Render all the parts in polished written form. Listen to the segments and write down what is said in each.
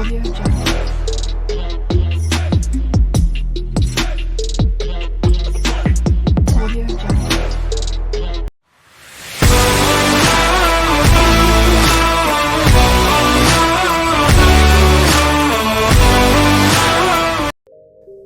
Audio Jungle. Audio Jungle.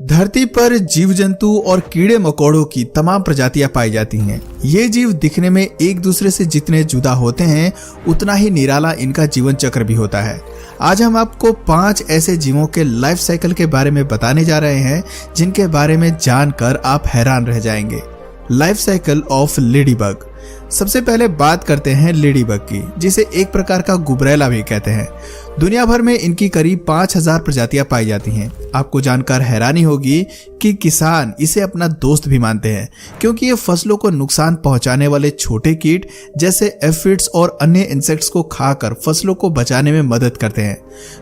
धरती पर जीव जंतु और कीड़े मकोड़ों की तमाम प्रजातियां पाई जाती हैं। ये जीव दिखने में एक दूसरे से जितने जुदा होते हैं उतना ही निराला इनका जीवन चक्र भी होता है। आज हम आपको 5 ऐसे जीवों के लाइफ साइकिल के बारे में बताने जा रहे हैं जिनके बारे में जानकर आप हैरान रह जाएंगे। Life cycle of ladybug. सबसे पहले बात करते हैं लेडीबग की, जिसे एक प्रकार का गुबरैला भी कहते हैं। दुनिया भर में इनकी करीब 5000 प्रजातियां पाई जाती हैं। आपको जानकर हैरानी होगी कि किसान इसे अपना दोस्त भी मानते हैं, क्योंकि ये फसलों को नुकसान पहुंचाने वाले छोटे कीट जैसे एफिड्स और अन्य इंसेक्ट्स को खाकर फसलों को बचाने में मदद करते हैं।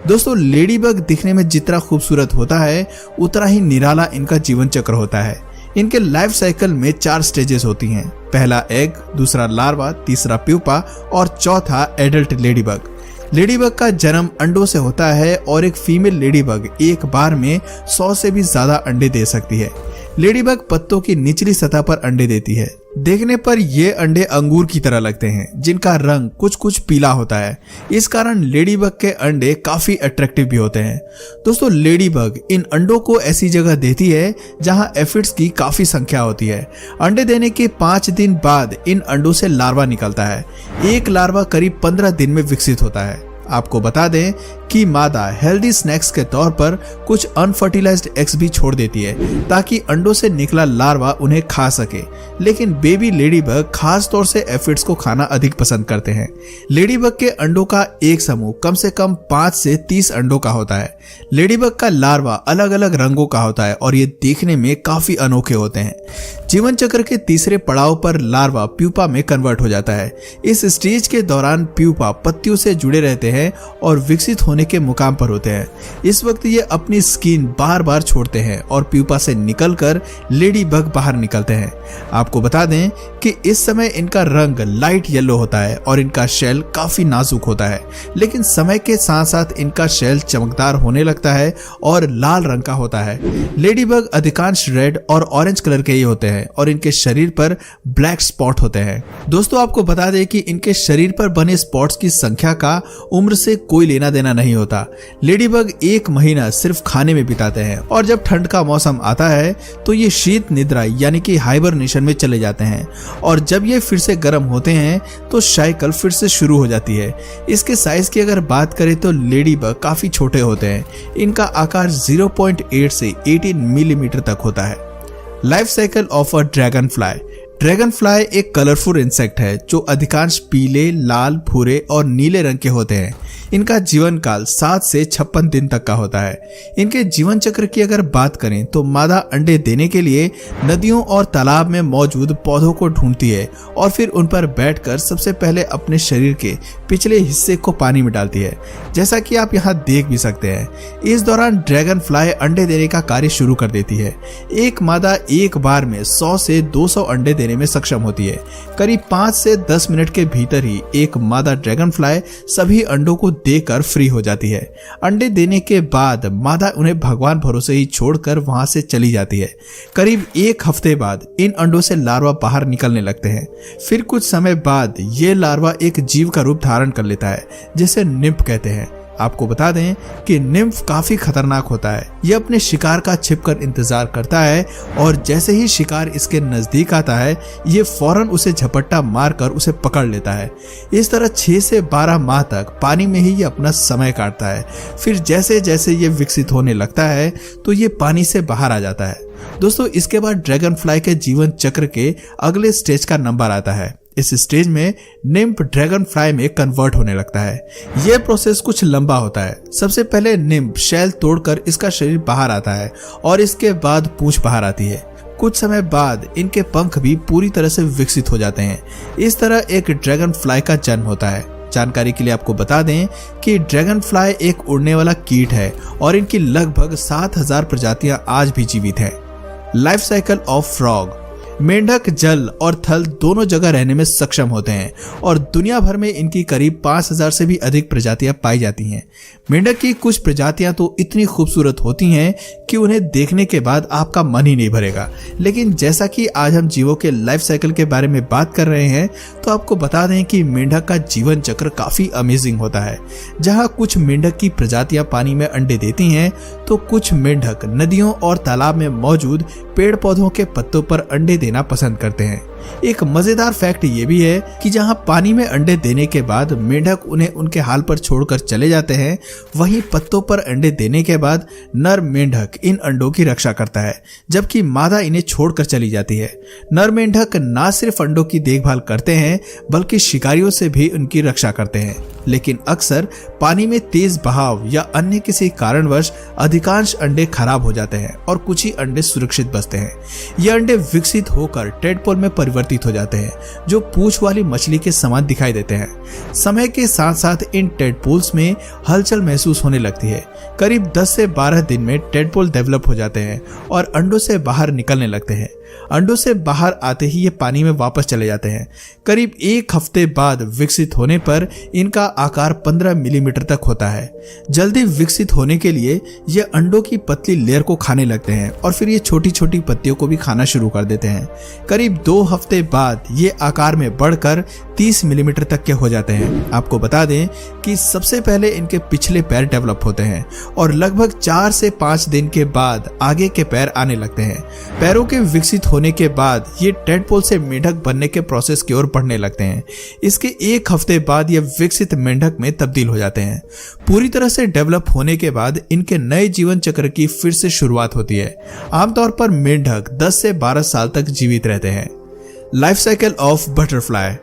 दोस्तों, लेडीबग दिखने में जितना खूबसूरत होता है उतना ही निराला इनका जीवन चक्र होता है। इनके लाइफ साइकिल में 4 स्टेजेस होती हैं। पहला एग, दूसरा लार्वा, तीसरा प्यूपा और चौथा एडल्ट लेडीबग। लेडीबग का जन्म अंडों से होता है और एक फीमेल लेडीबग एक बार में 100 से भी ज्यादा अंडे दे सकती है। लेडीबग पत्तों की निचली सतह पर अंडे देती है। देखने पर ये अंडे अंगूर की तरह लगते हैं, जिनका रंग कुछ कुछ पीला होता है। इस कारण लेडीबग के अंडे काफी अट्रैक्टिव भी होते हैं। दोस्तों, लेडीबग इन अंडों को ऐसी जगह देती है जहां एफिड्स की काफी संख्या होती है। अंडे देने के 5 दिन बाद इन अंडों से लार्वा निकलता है। एक लार्वा करीब 15 दिन में विकसित होता है। आपको बता दें कि मादा हेल्दी स्नैक्स के तौर पर कुछ अनफर्टिलाइज्ड एग्स भी छोड़ देती है ताकि अंडों से निकला लार्वा उन्हें खा सके। लेकिन बेबी लेडीबग खास तौर से एफिड्स को खाना अधिक पसंद करते हैं। लेडीबग के अंडों का एक समूह कम से कम 5 से 30 अंडों का होता है। लेडीबग का लार्वा अलग अलग रंगों का होता है और ये देखने में काफी अनोखे होते हैं। जीवन चक्र के तीसरे पड़ाव पर लार्वा प्यूपा में कन्वर्ट हो जाता है। इस स्टेज के दौरान प्यूपा पत्तियों से जुड़े रहते हैं और विकसित होने के मुकाम पर होते हैं। इस वक्त ये अपनी स्किन बार बार छोड़ते हैं और प्यूपा से निकलकर लेडीबग बाहर निकलते हैं। आपको बता दें कि इस समय इनका रंग लाइट येलो होता है और इनका शेल काफी नाजुक होता है, लेकिन समय के साथ साथ इनका शेल चमकदार होने लगता है और लाल रंग का होता है। लेडीबग अधिकांश रेड और ऑरेंज कलर के ही होते हैं और इनके शरीर पर ब्लैक स्पॉट होते हैं। दोस्तों, आपको बता दें कि इनके शरीर पर बने स्पॉट्स की संख्या का उम्र से कोई लेना देना नहीं होता। लेडीबग 1 महीना सिर्फ खाने में बिताते हैं और जब ठंड का मौसम आता है तो ये शीत निद्रा यानी कि हाइबरनेशन में चले जाते हैं और जब ये फिर से गर्म होते हैं तो साइकिल फिर से शुरू हो जाती है। इसके साइज की अगर बात करें तो लेडीबग काफी छोटे होते हैं। इनका आकार 0.8 से 18 मिलीमीटर तक होता है। Life cycle of a dragon fly. Dragon fly एक कलरफुल इंसेक्ट है जो अधिकांश पीले, लाल, भूरे और नीले रंग के होते हैं। इनका जीवन काल 7 से 56 दिन तक का होता है। इनके जीवन चक्र की अगर बात करें तो मादा अंडे देने के लिए नदियों और तालाब में मौजूद पौधों को ढूंढती है और फिर उन पर बैठकर सबसे पहले अपने शरीर के पिछले हिस्से को पानी में डालती है, जैसा कि आप यहाँ देख भी सकते हैं। इस दौरान ड्रैगन फ्लाई अंडे देने का कार्य शुरू कर देती है। एक मादा एक बार में 100 से 200 अंडे देने में सक्षम होती है। करीब 5 से 10 मिनट के भीतर ही एक मादा ड्रैगन फ्लाई सभी अंडों को देकर फ्री हो जाती है। अंडे देने के बाद मादा उन्हें भगवान भरोसे ही छोड़कर वहां से चली जाती है। करीब 1 हफ्ते बाद इन अंडों से लार्वा बाहर निकलने लगते हैं। फिर कुछ समय बाद ये लार्वा एक जीव का रूप धारण कर लेता है जिसे निम्फ कहते हैं। आपको बता दें कि निम्फ काफी खतरनाक होता है। यह अपने शिकार का छिपकर इंतजार करता है और जैसे ही शिकार इसके नजदीक आता है ये फौरन उसे झपट्टा मारकर उसे पकड़ लेता है। इस तरह 6 से 12 माह तक पानी में ही ये अपना समय काटता है। फिर जैसे जैसे ये विकसित होने लगता है तो ये पानी से बाहर आ जाता है। दोस्तों, इसके बाद ड्रैगन फ्लाई के जीवन चक्र के अगले स्टेज का नंबर आता है। इस स्टेज में निम्फ ड्रैगन फ्लाई में कन्वर्ट होने लगता है। यह प्रोसेस कुछ लंबा होता है। सबसे पहले निम्फ शेल तोड़कर इसका शरीर बाहर आता है और इसके बाद पूंछ बाहर आती है। कुछ समय बाद इनके पंख भी पूरी तरह से विकसित हो जाते हैं। इस तरह एक ड्रैगन फ्लाई का जन्म होता है। जानकारी के लिए आपको बता दें कि ड्रैगन फ्लाई एक उड़ने वाला कीट है और इनकी लगभग 7000 प्रजातियां आज भी जीवित हैं। Life cycle of frog. मेंढक जल और थल दोनों जगह रहने में सक्षम होते हैं और दुनिया भर में इनकी करीब 5000 से भी अधिक प्रजातियां पाई जाती हैं। मेंढक की कुछ प्रजातियां तो इतनी खूबसूरत होती हैं कि उन्हें देखने के बाद आपका मन ही नहीं भरेगा। लेकिन जैसा कि आज हम जीवों के लाइफ साइकिल के बारे में बात कर रहे हैं, तो आपको बता दें कि मेंढक का जीवन चक्र काफी अमेजिंग होता है। जहां कुछ मेंढक की प्रजातियां पानी में अंडे देती हैं, तो कुछ मेंढक नदियों और तालाब में मौजूद पेड़ पौधों के पत्तों पर अंडे देना पसंद करते हैं। एक मजेदार फैक्ट ये भी है कि जहां पानी में अंडे देने के बाद मेंढक उन्हें उनके हाल पर छोड़कर चले जाते हैं, वहीं पत्तों पर अंडे देने के बाद नर मेंढक इन अंडों की रक्षा करता है, जबकि मादा इन्हें छोड़कर चली जाती है। नर मेंढक ना सिर्फ अंडों की देखभाल करते हैं, बल्कि शिकारियों से भी उनकी रक्षा करते हैं। लेकिन अक्सर पानी में तेज बहाव या अन्य किसी कारणवश अधिकांश अंडे खराब हो जाते हैं और कुछ ही अंडे सुरक्षित बचते हैं। ये अंडे विकसित होकर टेडपोल में परिवर्तित हो जाते हैं, जो पूंछ वाली मछली के समान दिखाई देते हैं। समय के साथ साथ इन टेडपोल्स में हलचल महसूस होने लगती है। करीब 10 से 12 दिन में टेडपोल डेवलप हो जाते हैं और अंडों से बाहर निकलने लगते हैं। अंडों से बाहर आते ही ये पानी में वापस चले जाते हैं। करीब 1 हफ्ते बाद विकसित होने पर इनका आकार 15 मिलीमीटर तक होता है। जल्दी विकसित होने के लिए ये अंडों की पतली लेयर को खाने लगते हैं और फिर ये छोटी छोटी पत्तियों को भी खाना शुरू कर देते हैं। करीब 2 हफ्ते बाद ये आकार में बढ़कर 30 मिलीमीटर तक के हो जाते हैं। आपको बता दें कि सबसे पहले इनके पिछले पैर डेवलप होते हैं और लगभग 4 से 5 दिन के बाद आगे के पैर आने लगते हैं। पैरों के विकसित होने के बाद ये टेडपोल से मेंढक बनने के प्रोसेस की ओर बढ़ने लगते हैं। इसके 1 हफ्ते बाद ये विकसित मेंढक में तब्दील हो जाते हैं। पूरी तरह से डेवलप होने के बाद इनके नए जीवन चक्र की फिर से शुरुआत होती है। आमतौर पर मेंढक 10 से 12 साल तक जीवित रहते हैं। Life cycle of butterfly.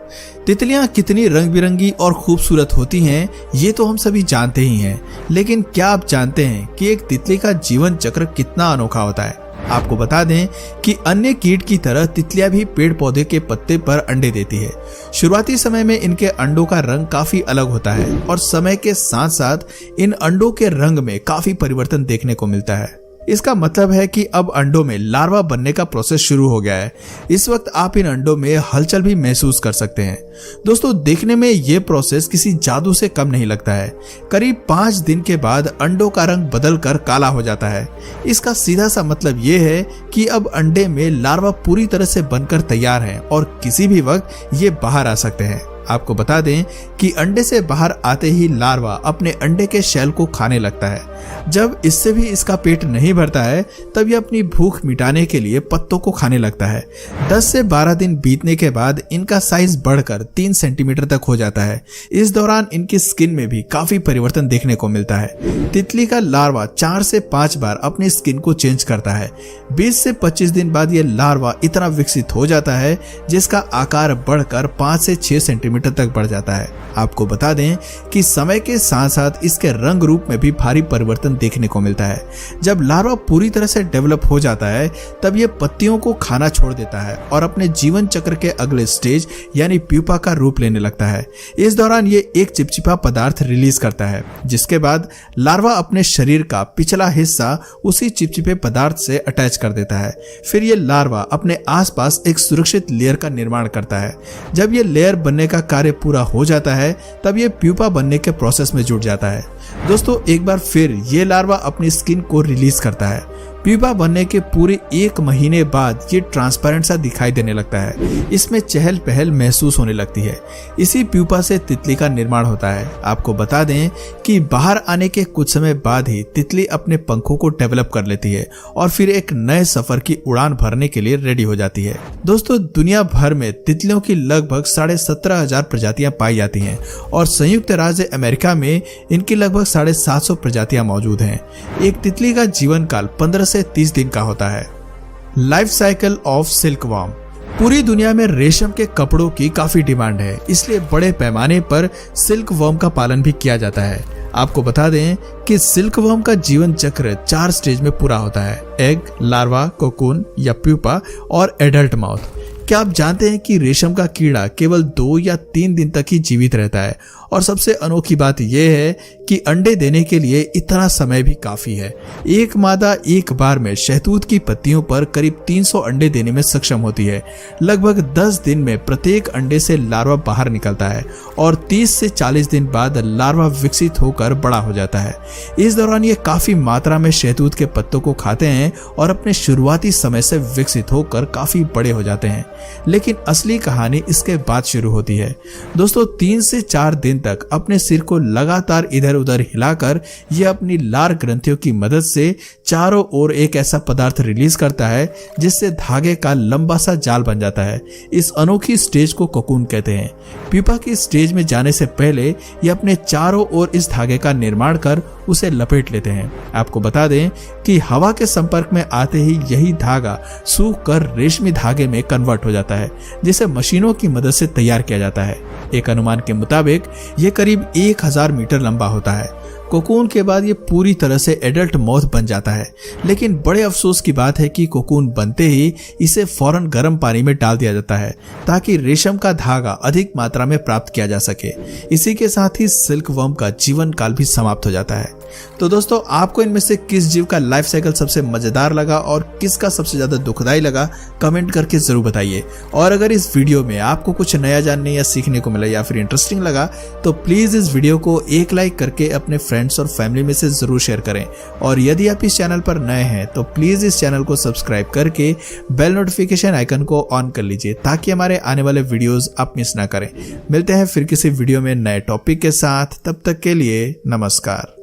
तितलियां कितनी रंग बिरंगी और खूबसूरत होती हैं, ये तो हम सभी जानते ही हैं। लेकिन क्या आप जानते हैं कि एक तितली का जीवन चक्र कितना अनोखा होता है? आपको बता दें कि अन्य कीट की तरह तितलियां भी पेड़ पौधे के पत्ते पर अंडे देती है। शुरुआती समय में इनके अंडों का रंग काफी अलग होता है और समय के साथ साथ इन अंडों के रंग में काफी परिवर्तन देखने को मिलता है। इसका मतलब है कि अब अंडों में लार्वा बनने का प्रोसेस शुरू हो गया है। इस वक्त आप इन अंडों में हलचल भी महसूस कर सकते हैं। दोस्तों, देखने में ये प्रोसेस किसी जादू से कम नहीं लगता है। करीब 5 दिन के बाद अंडों का रंग बदलकर काला हो जाता है। इसका सीधा सा मतलब ये है कि अब अंडे में लार्वा पूरी तरह से बनकर तैयार है और किसी भी वक्त ये बाहर आ सकते हैं। आपको बता दें कि अंडे से बाहर आते ही लार्वा अपने अंडे के शेल को खाने लगता है। जब इससे भी इसका पेट नहीं भरता है, तब यह अपनी भूख मिटाने के लिए पत्तों को खाने लगता है। 10 से 12 दिन बीतने के बाद इनका साइज बढ़कर 3 सेंटीमीटर तक हो जाता है। इस दौरान इनकी स्किन में भी काफी परिवर्तन देखने को मिलता है। तितली का लार्वा 4 से 5 बार अपनी स्किन को चेंज करता है। 20 से 25 दिन बाद यह लार्वा इतना विकसित हो जाता है जिसका आकार बढ़कर 5 से 6 सेंटीमीटर तक बढ़ जाता है। आपको बता दें कि समय के साथ साथ इसके रंग रूप में भी भारी परिवर्तन देखने को मिलता है। जब लार्वा पूरी तरह से डेवलप हो जाता है, तब यह पत्तियों को खाना छोड़ देता है और अपने जीवन चक्र के अगले स्टेज यानी प्यूपा का रूप लेने लगता है। इस दौरान ये एक चिपचिपा पदार्थ रिलीज करता है, जिसके बाद लार्वा अपने शरीर का पिछला हिस्सा उसी चिपचिपे पदार्थ से अटैच कर देता है। फिर ये लार्वा अपने आसपास एक सुरक्षित लेयर का निर्माण करता है। जब ये लेयर बनने का कार्य पूरा हो जाता है, तब ये प्यूपा बनने के प्रोसेस में जुट जाता है। दोस्तों, एक बार फिर ये लार्वा अपनी स्किन को रिलीज करता है। प्यूपा बनने के पूरे 1 महीने बाद ये ट्रांसपेरेंट सा दिखाई देने लगता है। इसमें चहल पहल महसूस होने लगती है। इसी प्यूपा से तितली का निर्माण होता है। आपको बता दें कि बाहर आने के कुछ समय बाद ही तितली अपने पंखों को डेवलप कर लेती है और फिर एक नए सफर की उड़ान भरने के लिए रेडी हो जाती है। दोस्तों, दुनिया भर में तितलियों की लगभग 17,500 प्रजातियां पाई जाती हैं और संयुक्त राज्य अमेरिका में इनकी लगभग 750 प्रजातियां मौजूद हैं। एक तितली का जीवन काल 15 से 30 दिन का होता है। Life cycle of silkworm. पूरी दुनिया में रेशम के कपड़ों की काफी डिमांड है, इसलिए बड़े पैमाने पर सिल्कवर्म का पालन भी किया जाता है। आपको बता दें कि सिल्कवर्म का जीवन चक्र 4 स्टेज में पूरा होता है: एग, लार्वा, कोकून या प्यूपा और एडल्ट माउथ। क्या आप जानते हैं कि रेशम का कीड़ा केवल 2 या 3 दिन तक ही जीवित रहता है? और सबसे अनोखी बात यह है कि अंडे देने के लिए इतना समय भी काफी है। एक मादा एक बार में शहतूत की पत्तियों पर करीब 300 अंडे देने में सक्षम होती है। लगभग 10 दिन में प्रत्येक अंडे से लार्वा बाहर निकलता है और 30 से 40 दिन बाद लार्वा विकसित होकर बड़ा हो जाता है। इस दौरान ये काफी मात्रा में शहतूत के पत्तों को खाते हैं और अपने शुरुआती समय से विकसित होकर काफी बड़े हो जाते हैं। लेकिन असली कहानी इसके बाद शुरू होती है। दोस्तों 3 से 4 दिन तक अपने सिर को लगातार इधर उधर हिलाकर यह अपनी लार ग्रंथियों की मदद से चारों ओर एक ऐसा पदार्थ रिलीज करता है जिससे धागे का लंबा सा जाल बन जाता है। इस अनोखी स्टेज को कोकून कहते हैं। प्यूपा की स्टेज में जाने से पहले ये अपने चारों ओर इस धागे का निर्माण कर उसे लपेट लेते हैं। आपको बता दें कि हवा के संपर्क में आते ही यही धागा सूख कर रेशमी धागे में कन्वर्ट हो जाता है, जिसे मशीनों की मदद से तैयार किया जाता है। एक अनुमान के मुताबिक यह करीब 1000 मीटर लंबा होता है। कोकून के बाद ये पूरी तरह से एडल्ट मॉथ बन जाता है। लेकिन बड़े अफसोस की बात है कि कोकून बनते ही इसे फौरन गर्म पानी में डाल दिया जाता है ताकि रेशम का धागा अधिक मात्रा में प्राप्त किया जा सके। इसी के साथ ही सिल्क वर्म का जीवन काल भी समाप्त हो जाता है। तो दोस्तों, आपको इनमें से किस जीव का लाइफ साइकिल सबसे मजेदार लगा और किसका सबसे ज्यादा दुखदाई लगा, कमेंट करके जरूर बताइए। और अगर इस वीडियो में आपको कुछ नया जानने या सीखने को मिला या फिर इंटरेस्टिंग लगा तो प्लीज इस वीडियो को एक लाइक करके अपने फ्रेंड्स और फैमिली में से जरूर शेयर करें। और यदि आप इस चैनल पर नए हैं तो प्लीज इस चैनल को सब्सक्राइब करके बेल नोटिफिकेशन आइकन को ऑन कर लीजिए ताकि हमारे आने वाले वीडियोस आप मिस ना करें। मिलते हैं फिर किसी वीडियो में नए टॉपिक के साथ। तब तक के लिए नमस्कार।